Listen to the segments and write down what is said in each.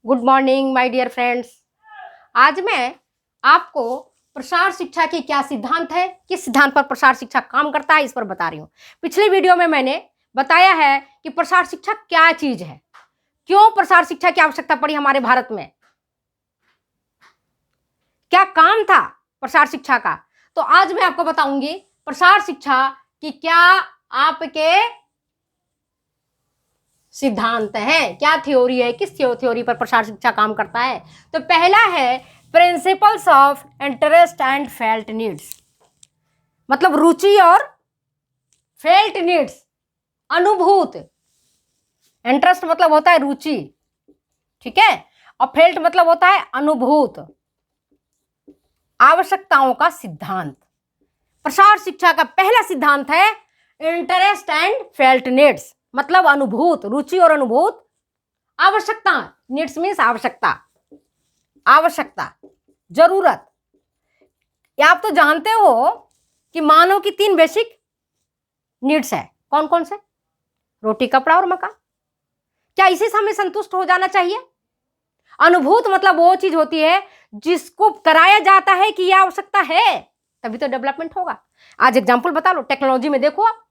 Good morning my dear friends. आज मैं आपको प्रसार शिक्षा के क्या सिद्धांत है, किस सिद्धांत पर प्रसार शिक्षा काम करता है, इस पर बता रही हूँ। पिछले वीडियो में मैंने बताया है कि प्रसार शिक्षा क्या चीज है, क्यों प्रसार शिक्षा की आवश्यकता पड़ी हमारे भारत में, क्या काम था प्रसार शिक्षा का। तो आज मैं आपको बताऊंगी प्रसार शिक्षा की क्या आपके सिद्धांत है, क्या थ्योरी है, किस थ्योरी पर प्रसार शिक्षा काम करता है। तो पहला है principles of interest and felt needs, मतलब रुचि और फेल्ट नीड्स, अनुभूत। इंटरेस्ट मतलब होता है रुचि, ठीक है, और फेल्ट मतलब होता है अनुभूत आवश्यकताओं का सिद्धांत। प्रसार शिक्षा का पहला सिद्धांत है इंटरेस्ट एंड फेल्ट नीड्स, मतलब अनुभूत, रुचि और अनुभूत आवश्यकता। नीड्स मीन्स आवश्यकता, आवश्यकता, जरूरत। या आप तो जानते हो कि मानव की 3 बेसिक नीड्स है। कौन कौन से? रोटी, कपड़ा और मकान। क्या इसी से हमें संतुष्ट हो जाना चाहिए? अनुभूत मतलब वो चीज होती है जिसको कराया जाता है कि यह आवश्यकता है, तभी तो डेवलपमेंट होगा। आज एग्जांपल बता लो, टेक्नोलॉजी में देखो आप,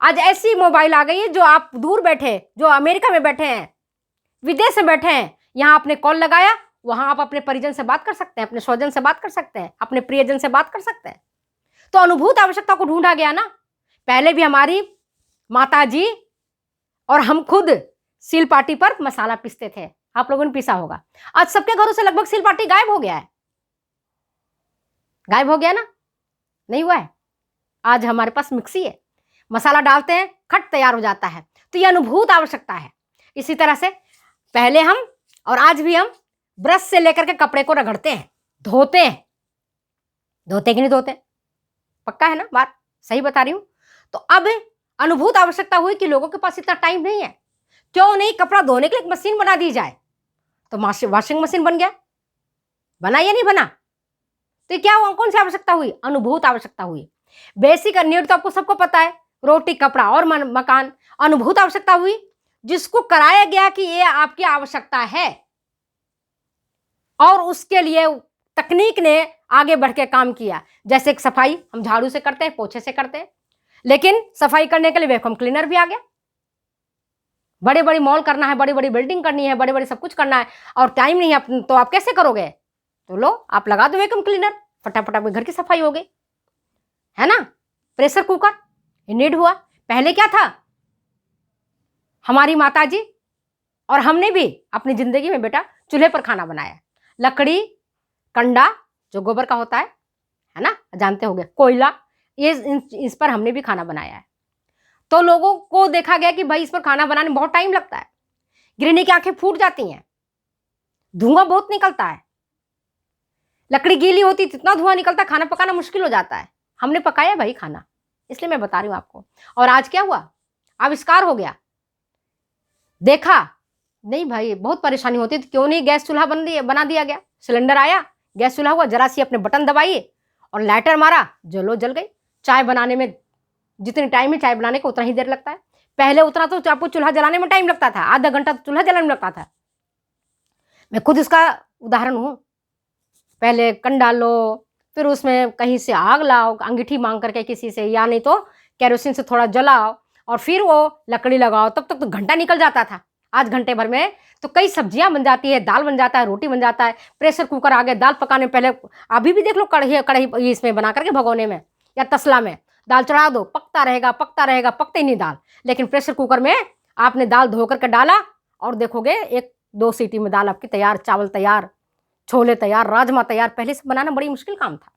आज ऐसी मोबाइल आ गई है जो आप दूर बैठे, जो अमेरिका में बैठे हैं, विदेश में बैठे हैं, यहां आपने कॉल लगाया, वहां आप अपने परिजन से बात कर सकते हैं, अपने स्वजन से बात कर सकते हैं, अपने प्रियजन से बात कर सकते हैं। तो अनुभूत आवश्यकता को ढूंढा गया ना। पहले भी हमारी माता जी और हम खुद सील पाटी पर मसाला पीसते थे, आप लोगों ने पीसा होगा। आज सबके घरों से लगभग सील पाटी गायब हो गया है, गायब हो गया ना, नहीं हुआ है। आज हमारे पास मिक्सी है, मसाला डालते हैं, खट तैयार हो जाता है। तो यह अनुभूत आवश्यकता है। इसी तरह से पहले हम और आज भी हम ब्रश से लेकर के कपड़े को रगड़ते हैं, धोते हैं। धोते कि नहीं धोते? पक्का है ना बात, सही बता रही हूं। तो अब अनुभूत आवश्यकता हुई कि लोगों के पास इतना टाइम नहीं है, क्यों नहीं कपड़ा धोने के लिए एक मशीन बना दी जाए। तो वॉशिंग मशीन बन गया, बना या नहीं बना? तो क्या हुआ, कौन सी आवश्यकता हुई? अनुभूत आवश्यकता हुई। बेसिक नीड तो आपको सबको पता है, रोटी, कपड़ा और मकान। अनुभूत आवश्यकता हुई जिसको कराया गया कि ये आपकी आवश्यकता है, और उसके लिए तकनीक ने आगे बढ़ के काम किया। जैसे सफाई हम झाड़ू से करते हैं, पोछे से करते हैं, लेकिन सफाई करने के लिए वैक्यूम क्लीनर भी आ गया। बड़े बड़ी मॉल करना है, बड़ी बड़ी बिल्डिंग करनी है, बड़े बड़े सब कुछ करना है, और टाइम नहीं है, तो आप कैसे करोगे? तो लो आप लगा दो वैक्यूम क्लीनर, फटाफट आपके घर की सफाई हो गई, है ना। प्रेशर कुकर नीड हुआ। पहले क्या था, हमारी माताजी और हमने भी अपनी जिंदगी में बेटा चूल्हे पर खाना बनाया। लकड़ी, कंडा जो गोबर का होता है ना, जानते होंगे, कोयला, ये इस पर हमने भी खाना बनाया है। तो लोगों को देखा गया कि भाई इस पर खाना बनाने में बहुत टाइम लगता है, गृहिणी की आंखें फूट जाती हैं, धुआं बहुत निकलता है, लकड़ी गीली होती इतना धुआं निकलता, खाना पकाना मुश्किल हो जाता है। हमने पकाया भाई खाना, इसलिए मैं बता रही हूं आपको। और आज क्या हुआ, आविष्कार हो गया, देखा नहीं भाई बहुत परेशानी होती थी, क्यों नहीं गैस चूल्हा बना दिया गया। सिलेंडर आया, गैस चूल्हा हुआ, जरा सी अपने बटन दबाइए और लाइटर मारा, जल गई। चाय बनाने में जितनी टाइम है चाय बनाने को उतना ही देर लगता है। पहले उतना तो आपको चूल्हा जलाने में टाइम लगता था, आधा घंटा तो चूल्हा जलाने में लगता था। मैं खुद इसका उदाहरण हूं। पहले कंडा लो, फिर उसमें कहीं से आग लाओ, अंगीठी मांग करके किसी से, या नहीं तो केरोसिन से थोड़ा जलाओ, और फिर वो लकड़ी लगाओ, तब तक तो घंटा निकल जाता था। आज घंटे भर में तो कई सब्जियां बन जाती है, दाल बन जाता है, रोटी बन जाता है। प्रेशर कुकर आ गए दाल पकाने, पहले अभी भी देख लो कढ़ाई इसमें बना करके भगोने में या तसला में दाल चढ़ा दो, पकता रहेगा पकता रहेगा, पकते ही नहीं दाल। लेकिन प्रेशर कुकर में आपने दाल धो करके डाला और देखोगे 1-2 सीटी में दाल आपकी तैयार, चावल तैयार, छोले तैयार, राजमा तैयार। पहले से बनाना बड़ी मुश्किल काम था।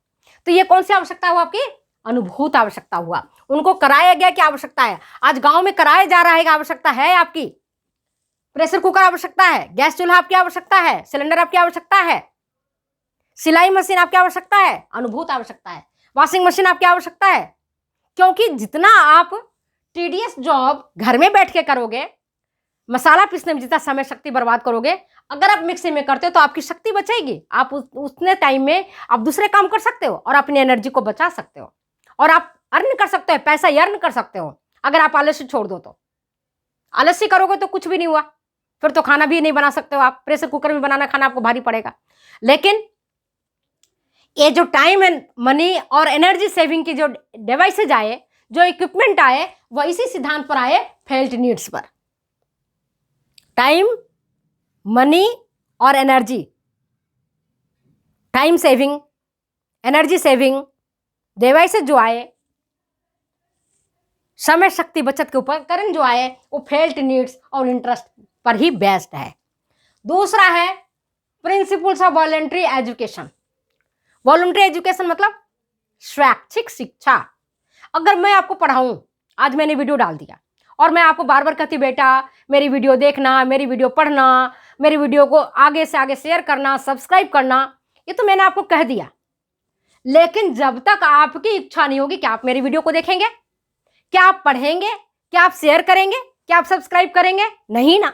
तो ये कौन सी आवश्यकता हुआ आपकी? अनुभूत आवश्यकता हुआ, उनको कराया गया कि आवश्यकता है। आज गांव में कराया जा रहा है कि आवश्यकता है आपकी। प्रेशर कुकर आवश्यकता है, गैस चूल्हा आपकी आवश्यकता है, सिलेंडर आपकी आवश्यकता है, सिलाई मशीन आपकी आवश्यकता है, अनुभूत आवश्यकता है, वॉशिंग मशीन आपकी आवश्यकता है। क्योंकि जितना आप टीडीएस जॉब घर में बैठ के करोगे, मसाला पीसने में जितना समय शक्ति बर्बाद करोगे, अगर आप मिक्सी में करते हो तो आपकी शक्ति बचेगी। आप उतने टाइम में आप दूसरे काम कर सकते हो और अपनी एनर्जी को बचा सकते हो, और आप अर्न कर सकते हो, पैसा अर्न कर सकते हो। अगर आप आलस्य छोड़ दो तो, आलस्य करोगे तो कुछ भी नहीं हुआ, फिर तो खाना भी नहीं बना सकते हो आप, प्रेशर कुकर में बनाना खाना आपको भारी पड़ेगा। लेकिन ये जो टाइम एंड मनी और एनर्जी सेविंग की जो डिवाइसेज आए, जो इक्विपमेंट आए, वो इसी सिद्धांत पर आए, फेल्ट नीड्स पर। टाइम, मनी और energy, time saving, energy saving devices जो आए, समय शक्ति बचत के उपकरण जो आए, वो फेल्ट नीड्स और इंटरेस्ट पर ही बेस्ड है। दूसरा है principles of voluntary education. Voluntary education मतलब स्वैच्छिक शिक्षा। अगर मैं आपको पढ़ाऊं, आज मैंने वीडियो डाल दिया और मैं आपको बार बार कहती बेटा मेरी वीडियो देखना, मेरी वीडियो पढ़ना, मेरी वीडियो को आगे से आगे शेयर करना, सब्सक्राइब करना, ये तो मैंने आपको कह दिया। लेकिन जब तक आपकी इच्छा नहीं होगी, क्या आप मेरी वीडियो को देखेंगे? क्या आप पढ़ेंगे? क्या आप शेयर करेंगे? क्या आप सब्सक्राइब करेंगे? नहीं ना।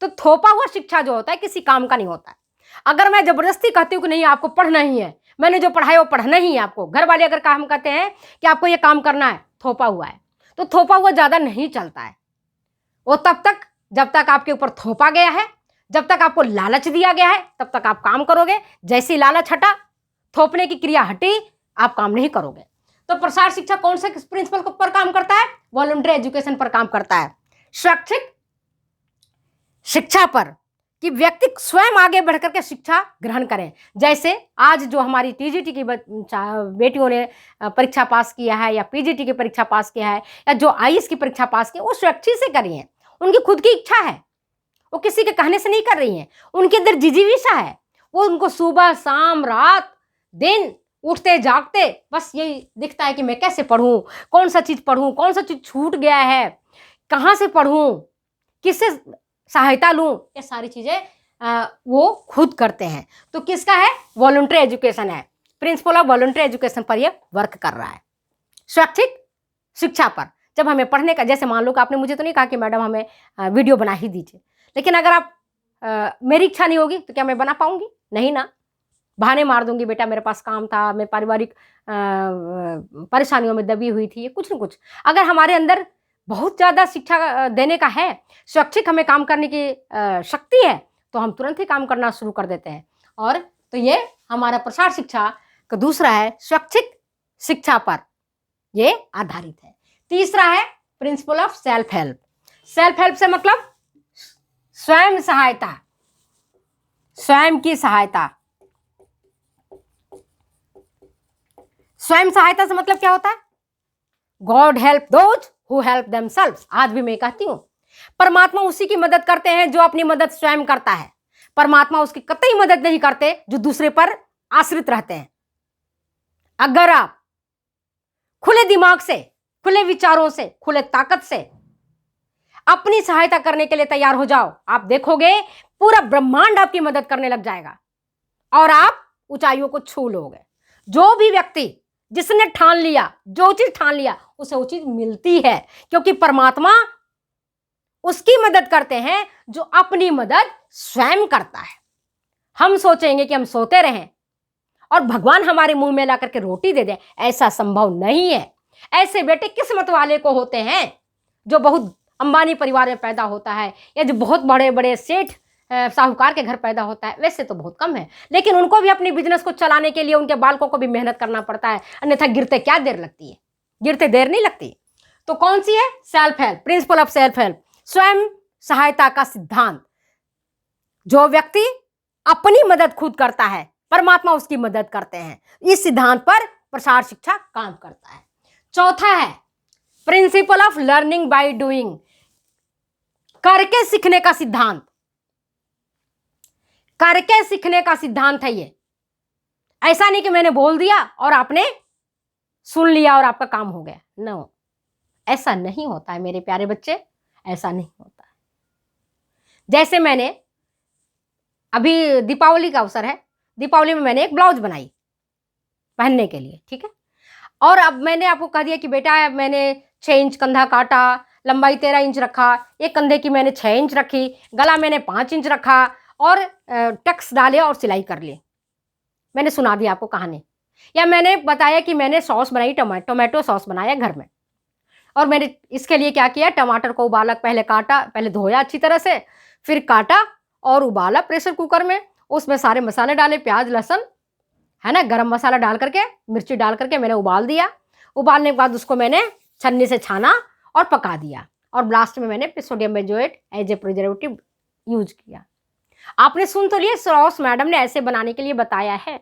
तो थोपा हुआ शिक्षा जो होता है किसी काम का नहीं होता है। अगर मैं जबरदस्ती कहती हूँ कि नहीं आपको पढ़ना ही है, मैंने जो पढ़ाया वो पढ़ना ही है आपको, घर वाले अगर काम करते हैं कि आपको ये काम करना है, थोपा हुआ है, तो थोपा हुआ ज्यादा नहीं चलता है। वो तब तक जब तक आपके ऊपर थोपा गया है, जब तक आपको लालच दिया गया है, तब तक आप काम करोगे। जैसी लालच हटा, थोपने की क्रिया हटी, आप काम नहीं करोगे। तो प्रसार शिक्षा कौन से प्रिंसिपल पर काम करता है? वॉलंटरी एजुकेशन पर काम करता है, स्वैच्छिक शिक्षा पर, कि व्यक्ति स्वयं आगे बढ़कर के शिक्षा ग्रहण करें। जैसे आज जो हमारी टीजीटी की बेटियों ने परीक्षा पास किया है, या पीजीटी की परीक्षा पास किया है, या जो आईएएस की परीक्षा पास की, वो स्वैच्छिक से करी है, उनकी खुद की इच्छा है, वो किसी के कहने से नहीं कर रही हैं, उनके अंदर जिजीविषा है। वो उनको सुबह शाम रात दिन उठते जागते बस यही दिखता है कि मैं कैसे पढ़ूं, कौन सा चीज पढ़ूं, कौन सा चीज छूट गया है, कहाँ से पढ़ूं, किससे सहायता लूं, ये सारी चीजें वो खुद करते हैं। तो किसका है? वॉलंटरी एजुकेशन है। प्रिंसिपल ऑफ वॉलंटरी एजुकेशन पर ये वर्क कर रहा है, स्वैच्छिक शिक्षा पर। जब हमें पढ़ने का, जैसे मान लो कि आपने मुझे तो नहीं कहा कि मैडम हमें वीडियो बना ही दीजिए, लेकिन अगर आप मेरी इच्छा नहीं होगी तो क्या मैं बना पाऊंगी? नहीं ना। बहाने मार दूंगी, बेटा मेरे पास काम था, मैं पारिवारिक परेशानियों में दबी हुई थी, कुछ न कुछ। अगर हमारे अंदर बहुत ज़्यादा शिक्षा देने का है, स्वैच्छिक हमें काम करने की शक्ति है, तो हम तुरंत ही काम करना शुरू कर देते हैं। और तो ये हमारा प्रसार शिक्षा का दूसरा है, स्वैच्छिक शिक्षा पर ये आधारित है। तीसरा है principle of self help. Self help से मतलब स्वयं सहायता, स्वयं की सहायता। स्वयं सहायता से मतलब क्या होता है? God help those who help themselves. आज भी मैं कहती हूं, परमात्मा उसी की मदद करते हैं जो अपनी मदद स्वयं करता है। परमात्मा उसकी कतई मदद नहीं करते जो दूसरे पर आश्रित रहते हैं। अगर आप खुले दिमाग से, खुले विचारों से, खुले ताकत से अपनी सहायता करने के लिए तैयार हो जाओ, आप देखोगे पूरा ब्रह्मांड आपकी मदद करने लग जाएगा और आप ऊंचाइयों को छू लोगे। जो भी व्यक्ति जिसने ठान लिया, जो चीज ठान लिया, उसे वो चीज मिलती है, क्योंकि परमात्मा उसकी मदद करते हैं जो अपनी मदद स्वयं करता है। हम सोचेंगे कि हम सोते रहें और भगवान हमारे मुंह में ला करके रोटी दे दे, ऐसा संभव नहीं है। ऐसे बेटे किस्मत वाले को होते हैं जो बहुत अंबानी परिवार में पैदा होता है, या जो बहुत बड़े बड़े सेठ साहूकार के घर पैदा होता है। वैसे तो बहुत कम है, लेकिन उनको भी अपनी बिजनेस को चलाने के लिए उनके बालकों को भी मेहनत करना पड़ता है, अन्यथा गिरते क्या देर लगती है? गिरते देर नहीं लगती। तो कौन सी है? Self help, principle of self help, स्वयं सहायता का सिद्धांत। जो व्यक्ति अपनी मदद खुद करता है, परमात्मा उसकी मदद करते हैं। इस सिद्धांत पर प्रसार शिक्षा काम करता है। चौथा है principle of learning by doing, करके सीखने का सिद्धांत। करके सीखने का सिद्धांत है ये। ऐसा नहीं कि मैंने बोल दिया और आपने सुन लिया और आपका काम हो गया। नो, ऐसा नहीं होता है मेरे प्यारे बच्चे, ऐसा नहीं होता है। जैसे मैंने अभी दीपावली का अवसर है, दीपावली में मैंने एक ब्लाउज बनाई पहनने के लिए, ठीक है। और अब मैंने आपको कह दिया कि बेटा मैंने 6 इंच कंधा काटा, लंबाई 13 इंच रखा, एक कंधे की मैंने 6 इंच रखी, गला मैंने 5 इंच रखा और टक्स डाले और सिलाई कर ली। मैंने सुना दिया आपको कहानी, या मैंने बताया कि मैंने सॉस बनाई, टोमेटो सॉस बनाया घर में। और मैंने इसके लिए क्या किया, टमाटर को उबाला, पहले काटा, पहले धोया अच्छी तरह से, फिर काटा और उबाला प्रेशर कुकर में, उसमें सारे मसाले डाले, प्याज लहसुन, है ना, गरम मसाला डाल करके, मिर्ची डाल करके मैंने उबाल दिया। उबालने के बाद उसको मैंने छन्नी से छाना और पका दिया, और लास्ट में मैंने sodium benzoate as a preservative use किया। आपने सुन तो लिया, सॉस मैडम ने ऐसे बनाने के लिए बताया है,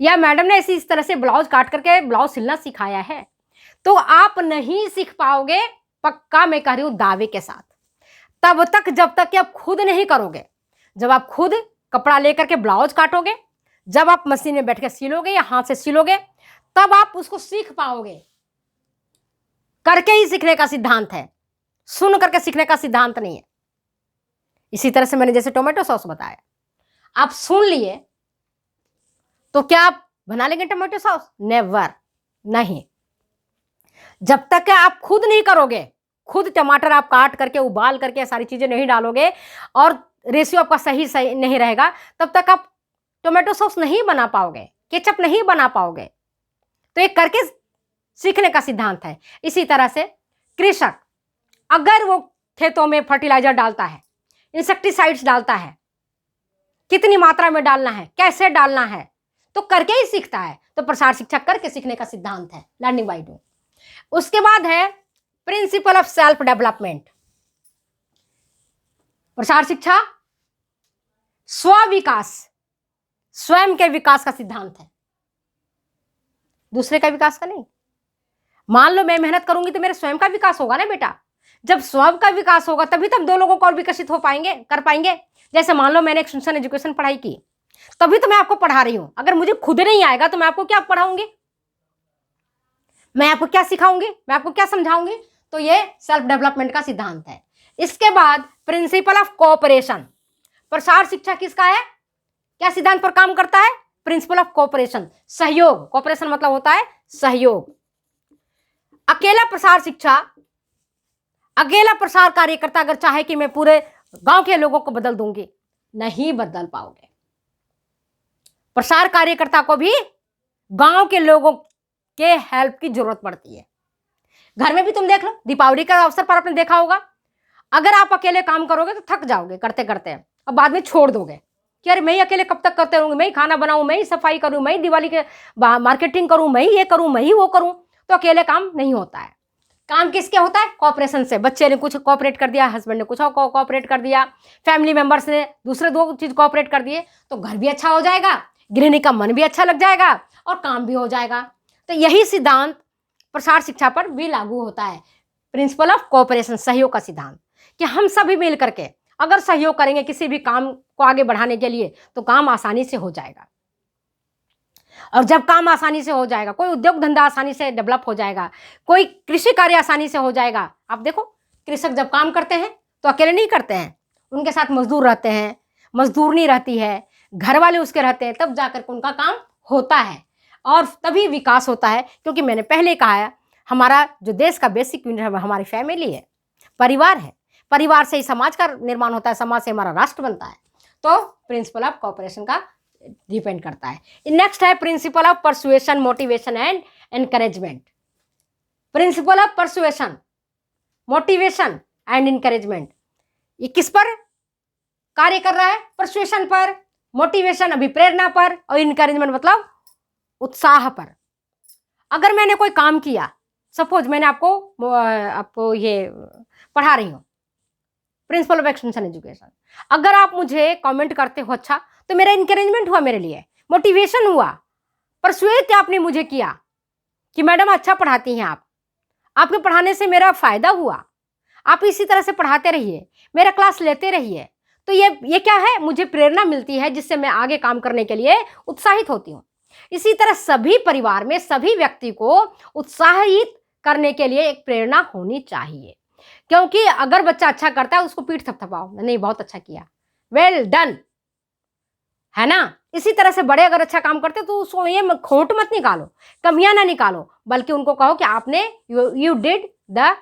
या मैडम ने ऐसी इस तरह से ब्लाउज काट करके ब्लाउज सिलना सिखाया है? तो आप नहीं सीख पाओगे, पक्का मैं कह रही हूं दावे के साथ, तब तक जब तक कि आप खुद नहीं करोगे। जब आप खुद कपड़ा लेकर के ब्लाउज काटोगे, जब आप मशीन में बैठ के सिलोगे या हाथ से सिलोगे, तब आप उसको सीख पाओगे। करके ही सीखने का सिद्धांत है, सुन करके सीखने का सिद्धांत नहीं है। इसी तरह से मैंने जैसे टोमेटो सॉस बताया, आप सुन लिए तो क्या आप बना लेंगे टोमेटो सॉस? नेवर, नहीं। जब तक आप खुद नहीं करोगे, खुद टमाटर आप काट करके उबाल करके सारी चीजें नहीं डालोगे और रेशियो आपका सही नहीं रहेगा, तब तक आप टोमेटो सॉस नहीं बना पाओगे, केचप नहीं बना पाओगे। तो ये करके सीखने का सिद्धांत है। इसी तरह से कृषक अगर वो खेतों में फर्टिलाइजर डालता है, इंसेक्टिसाइड्स डालता है, कितनी मात्रा में डालना है, कैसे डालना है, तो करके ही सीखता है। तो प्रसार शिक्षा करके सीखने का सिद्धांत है, लर्निंग बाय डूइंग। उसके बाद है प्रिंसिपल ऑफ सेल्फ डेवलपमेंट। प्रसार शिक्षा स्व-विकास, स्वयं के विकास का सिद्धांत है, दूसरे का विकास का नहीं। मान लो मैं मेहनत करूंगी तो मेरे स्वयं का विकास होगा ना बेटा। जब स्वयं का विकास होगा तभी तब दो लोगों को और विकसित हो पाएंगे, कर पाएंगे। जैसे मान लो मैंने एक्सटेंशन एजुकेशन पढ़ाई की, तभी तो मैं आपको पढ़ा रही हूं। अगर मुझे खुद नहीं आएगा तो मैं आपको क्या पढ़ाऊंगी, मैं आपको क्या सिखाऊंगी, मैं आपको क्या समझाऊंगी? तो ये सेल्फ डेवलपमेंट का सिद्धांत है। इसके बाद प्रिंसिपल ऑफ कोऑपरेशन। प्रसार शिक्षा किसका है, क्या सिद्धांत पर काम करता है? प्रिंसिपल ऑफ कोऑपरेशन, सहयोग। कोऑपरेशन मतलब होता है सहयोग। अकेला प्रसार शिक्षा, अकेला प्रसार कार्यकर्ता अगर चाहे कि मैं पूरे गांव के लोगों को बदल दूंगी, नहीं बदल पाओगे। प्रसार कार्यकर्ता को भी गांव के लोगों के हेल्प की जरूरत पड़ती है। घर में भी तुम देख लो, दीपावली का अवसर पर आपने देखा होगा, अगर आप अकेले काम करोगे तो थक जाओगे करते करते, और बाद में छोड़ दोगे कि अरे मैं ही अकेले कब तक करते रहूंगी, मैं ही खाना बनाऊं, मैं ही सफाई करूं, मैं ही दिवाली के मार्केटिंग करूं, मैं ही ये करूं, मैं ही वो करूं। तो अकेले काम नहीं होता है। काम किसके होता है? कोऑपरेशन से। बच्चे ने कुछ कोऑपरेट कर दिया, हस्बैंड ने कुछ और कोऑपरेट कर दिया, फैमिली मेंबर्स ने दूसरे दो चीज कोऑपरेट कर दिए, तो घर भी अच्छा हो जाएगा, गृहिणी का मन भी अच्छा लग जाएगा और काम भी हो जाएगा। तो यही सिद्धांत प्रसार शिक्षा पर भी लागू होता है, प्रिंसिपल ऑफ कोऑपरेशन, सहयोग का सिद्धांत, कि हम सभी मिल करके अगर सहयोग करेंगे किसी भी काम को आगे बढ़ाने के लिए तो काम आसानी से हो जाएगा। और जब काम आसानी से हो जाएगा, कोई उद्योग धंधा आसानी से डेवलप हो जाएगा, कोई कृषि कार्य आसानी से हो जाएगा। आप देखो कृषक जब काम करते हैं तो अकेले नहीं करते हैं, उनके साथ मजदूर रहते हैं, मजदूरनी रहती है, घर वाले उसके रहते हैं, तब जाकर उनका काम होता है और तभी विकास होता है। क्योंकि मैंने पहले कहा है, हमारा जो देश का बेसिक यूनिट है हमारी फैमिली है, परिवार है, परिवार से ही समाज का निर्माण होता है, समाज से हमारा राष्ट्र बनता है। तो प्रिंसिपल ऑफ कोऑपरेशन का डिपेंड करता है। नेक्स्ट है principle of persuasion, motivation and encouragement. Principle of persuasion, motivation and encouragement, ये किस पर कार्य कर रहा है? परसुएशन पर, मोटिवेशन अभिप्रेरणा पर, और इनकरेजमेंट मतलब उत्साह पर। अगर मैंने कोई काम किया, सपोज मैंने आपको ये पढ़ा रही हूं, प्रिंसिपल ऑफ एक्सटेंशन एजुकेशन, अगर आप मुझे कमेंट करते हो अच्छा, तो मेरा इंकरेजमेंट हुआ, मेरे लिए मोटिवेशन हुआ, परसुएट आपने मुझे किया कि मैडम अच्छा पढ़ाती हैं आप, आपके पढ़ाने से मेरा फायदा हुआ, आप इसी तरह से पढ़ाते रहिए, मेरा क्लास लेते रहिए। तो ये क्या है? मुझे प्रेरणा मिलती है, जिससे मैं आगे काम करने के लिए उत्साहित होती हूँ। इसी तरह सभी परिवार में सभी व्यक्ति को उत्साहित करने के लिए एक प्रेरणा होनी चाहिए। क्योंकि अगर बच्चा अच्छा करता है उसको पीठ थपथपाओ, नहीं बहुत अच्छा किया, वेल डन, है ना। इसी तरह से बड़े अगर अच्छा काम करते तो उसको ये खोट मत निकालो, कमियां ना निकालो, बल्कि उनको कहो कि आपने you did the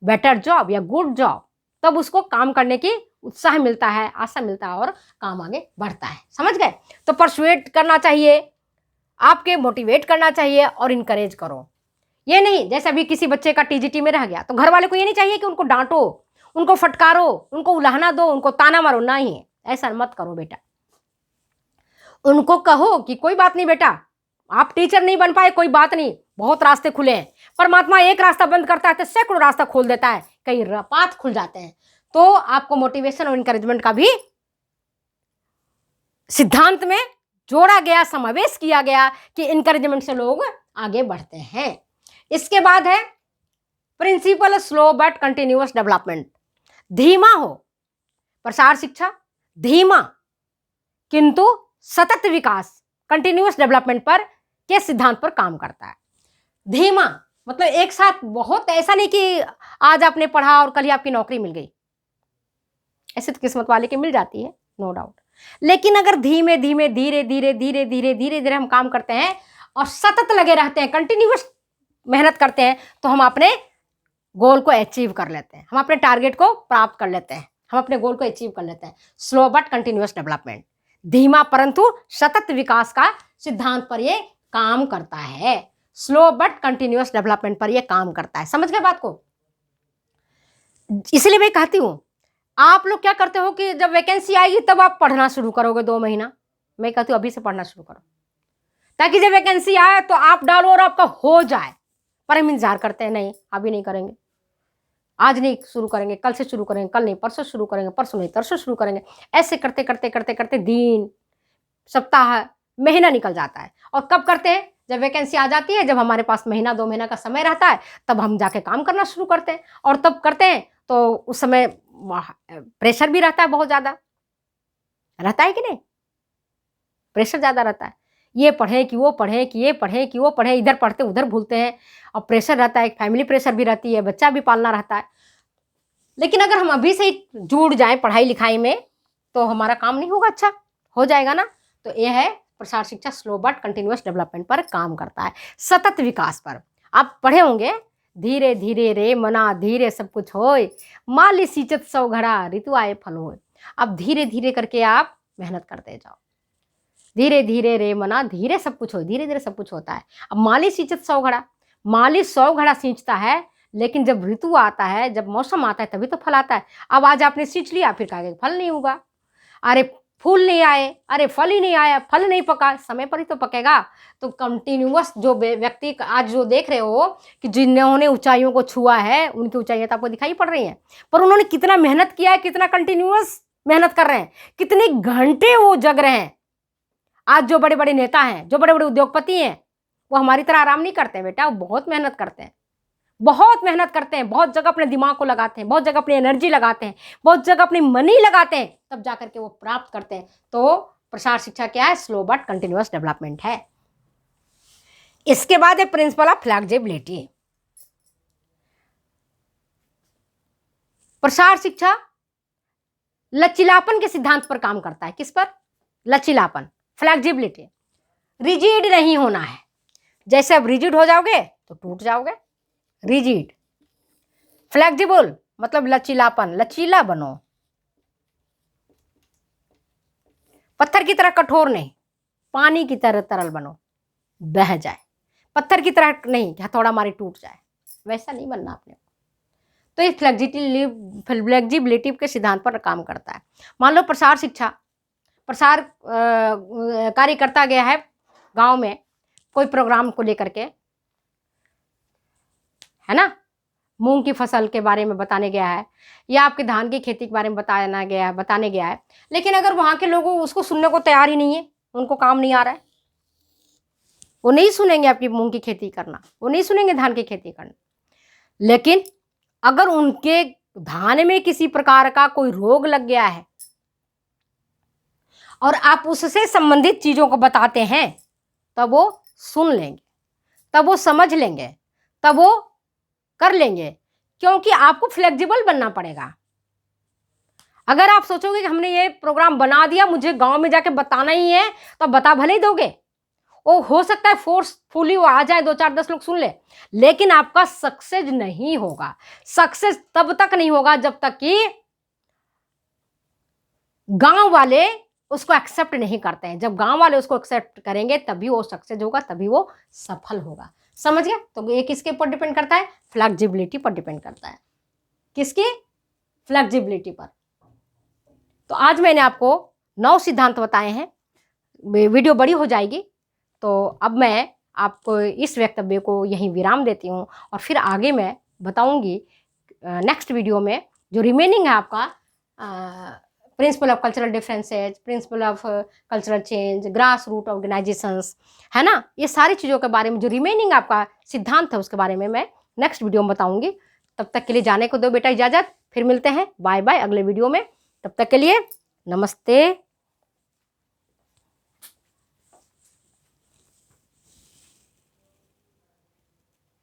better job या गुड जॉब। तब उसको काम करने की उत्साह मिलता है, आशा मिलता है और काम आगे बढ़ता है। समझ गए? तो परसुएट करना चाहिए आपके, मोटिवेट करना चाहिए और इनकरेज करो। ये नहीं जैसे अभी किसी बच्चे का टीजीटी में रह गया तो घर वाले को ये नहीं चाहिए कि उनको डांटो, उनको फटकारो, उनको उलाहना दो, उनको ताना मारो, नहीं, ऐसा मत करो बेटा। उनको कहो कि कोई बात नहीं बेटा, आप टीचर नहीं बन पाए, कोई बात नहीं, बहुत रास्ते खुले हैं। परमात्मा एक रास्ता बंद करता है तो सैकड़ों रास्ता खोल देता है, कई पाथ खुल जाते हैं। तो आपको मोटिवेशन और इंकरेजमेंट का भी सिद्धांत में जोड़ा गया, समावेश किया गया कि इंकरेजमेंट से लोग आगे बढ़ते हैं। इसके बाद है principle slow but continuous development. धीमा हो प्रसार शिक्षा, धीमा किंतु सतत विकास, कंटिन्यूअस डेवलपमेंट पर के सिद्धांत पर काम करता है। धीमा मतलब एक साथ बहुत, ऐसा नहीं कि आज आपने पढ़ा और कल ही आपकी नौकरी मिल गई, ऐसे तो किस्मत वाले की मिल जाती है, नो डाउट। लेकिन अगर धीमे धीमे धीरे धीरे धीरे धीरे धीरे धीरे हम काम करते हैं और सतत लगे रहते हैं, कंटिन्यूअस मेहनत करते हैं, तो हम अपने गोल को अचीव कर लेते हैं, हम अपने टारगेट को प्राप्त कर लेते हैं, हम अपने गोल को अचीव कर लेते हैं। स्लो बट कंटिन्यूअस डेवलपमेंट, धीमा परंतु सतत विकास का सिद्धांत पर यह काम करता है। स्लो बट कंटिन्यूअस डेवलपमेंट पर यह काम करता है। समझ गए बात को? इसलिए मैं कहती हूं, आप लोग क्या करते हो कि जब वैकेंसी आएगी तब आप पढ़ना शुरू करोगे 2 महीना। मैं कहती हूं अभी से पढ़ना शुरू करो, ताकि जब वैकेंसी आए तो आप डालो और आपका हो जाए। पर हम इंतजार करते हैं, नहीं अभी नहीं करेंगे, आज नहीं शुरू करेंगे, कल से शुरू करेंगे, कल नहीं परसों शुरू करेंगे, परसों नहीं तरसों शुरू करेंगे। ऐसे करते करते करते करते दिन, सप्ताह, महीना निकल जाता है। और कब करते हैं? जब वैकेंसी आ जाती है, जब हमारे पास महीना 2 महीना का समय रहता है, तब हम जाके काम करना शुरू करते हैं। और तब करते हैं तो उस समय प्रेशर भी रहता है, बहुत ज़्यादा रहता है कि नहीं? प्रेशर ज़्यादा रहता है, ये पढ़ें कि वो पढ़ें, कि ये पढ़ें कि वो पढ़ें, इधर पढ़ते उधर भूलते हैं, और प्रेशर रहता है, फैमिली प्रेशर भी रहती है, बच्चा भी पालना रहता है। लेकिन अगर हम अभी से ही जुड़ जाएं पढ़ाई लिखाई में, तो हमारा काम नहीं होगा, अच्छा हो जाएगा ना। तो ये है प्रसार शिक्षा स्लो बट कंटिन्यूअस डेवलपमेंट पर काम करता है, सतत विकास पर। आप पढ़े होंगे, धीरे धीरे रे मना धीरे सब कुछ होए, माली सींचत सौ घड़ा ऋतु आए फल होए। अब धीरे धीरे करके आप मेहनत करते जाओ, धीरे धीरे रे मना धीरे सब कुछ हो, धीरे धीरे सब कुछ होता है। अब माली सींचत 100 घड़ा, माली 100 घड़ा सींचता है, लेकिन जब ऋतु आता है, जब मौसम आता है, तभी तो फल आता है। अब आज आपने सींच लिया, फिर कहा फल नहीं होगा, अरे फूल नहीं आए, अरे फल ही नहीं आया, फल नहीं पका, समय पर ही तो पकेगा। तो कंटिन्यूअस जो व्यक्ति आज जो देख रहे हो कि जिन्होंने ऊंचाइयों को छुआ है, उनकी ऊंचाइयां तो आपको दिखाई पड़ रही हैं, पर उन्होंने कितना मेहनत किया है, कितना कंटिन्यूअस मेहनत कर रहे हैं, कितने घंटे वो जग रहे हैं। आज जो बड़े बड़े नेता हैं, जो बड़े बड़े उद्योगपति हैं, वो हमारी तरह आराम नहीं करते हैं बेटा, वो बहुत मेहनत करते हैं, बहुत मेहनत करते हैं, बहुत जगह अपने दिमाग को लगाते हैं, बहुत जगह अपनी एनर्जी लगाते हैं, बहुत जगह अपनी मनी लगाते हैं, तब जाकर के वो प्राप्त करते हैं। तो प्रसार शिक्षा क्या है? स्लो बट कंटिन्यूअस डेवलपमेंट है। इसके बाद है प्रिंसिपल ऑफ फ्लेक्सिबिलिटी। प्रसार शिक्षा लचीलापन के सिद्धांत पर काम करता है। किस पर? लचीलापन, फ्लेक्सिबिलिटी। रिजिड नहीं होना है, जैसे अब रिजिड हो जाओगे तो टूट जाओगे, रिजिड। फ्लेक्सिबल मतलब लचीलापन, लचीला बनो, पत्थर की तरह कठोर नहीं, पानी की तरह तरल बनो, बह जाए। पत्थर की तरह नहीं कि हथौड़ा मारे टूट जाए, वैसा नहीं बनना आपने। तो ये फ्लेक्सिबिलिटी के सिद्धांत पर काम करता है। मान लो प्रसार शिक्षा, प्रसार कार्य करता गया है गांव में कोई प्रोग्राम को लेकर के, है ना, मूंग की फसल के बारे में बताने गया है, या आपके धान की खेती के बारे में बताने गया है, लेकिन अगर वहां के लोग उसको सुनने को तैयार ही नहीं है, उनको काम नहीं आ रहा है, वो नहीं सुनेंगे आपकी मूंग की खेती करना, वो नहीं सुनेंगे धान की खेती करना। लेकिन अगर उनके धान में किसी प्रकार का कोई रोग लग गया है और आप उससे संबंधित चीजों को बताते हैं, तब वो सुन लेंगे, तब वो समझ लेंगे, तब वो कर लेंगे, क्योंकि आपको फ्लेक्सिबल बनना पड़ेगा। अगर आप सोचोगे कि हमने ये प्रोग्राम बना दिया, मुझे गांव में जाके बताना ही है, तो बता भले ही दोगे, वो हो सकता है फोर्सफुली वो आ जाए, 2-4-10 लोग सुन ले, लेकिन आपका सक्सेस नहीं होगा। सक्सेस तब तक नहीं होगा जब तक कि गांव वाले उसको एक्सेप्ट नहीं करते हैं। जब गांव वाले उसको एक्सेप्ट करेंगे तभी वो सक्सेस होगा, तभी वो सफल होगा। समझ गया? तो ये किसके ऊपर डिपेंड करता है? फ्लेक्सिबिलिटी पर डिपेंड करता है। किसकी? फ्लेक्सिबिलिटी पर। तो आज मैंने आपको 9 सिद्धांत बताए हैं। वीडियो बड़ी हो जाएगी, तो अब मैं आपको इस वक्तव्य को यहीं विराम देती हूँ और फिर आगे मैं बताऊंगी नेक्स्ट वीडियो में जो रिमेनिंग है आपका principle of cultural differences, principle of cultural change, grass root organisations, है ना, ये सारी चीज़ों के बारे में जो रिमेनिंग आपका सिद्धांत है उसके बारे में मैं नेक्स्ट वीडियो में बताऊंगी। तब तक के लिए जाने को दो बेटा इजाज़त, फिर मिलते हैं, बाय बाय अगले वीडियो में। तब तक के लिए नमस्ते।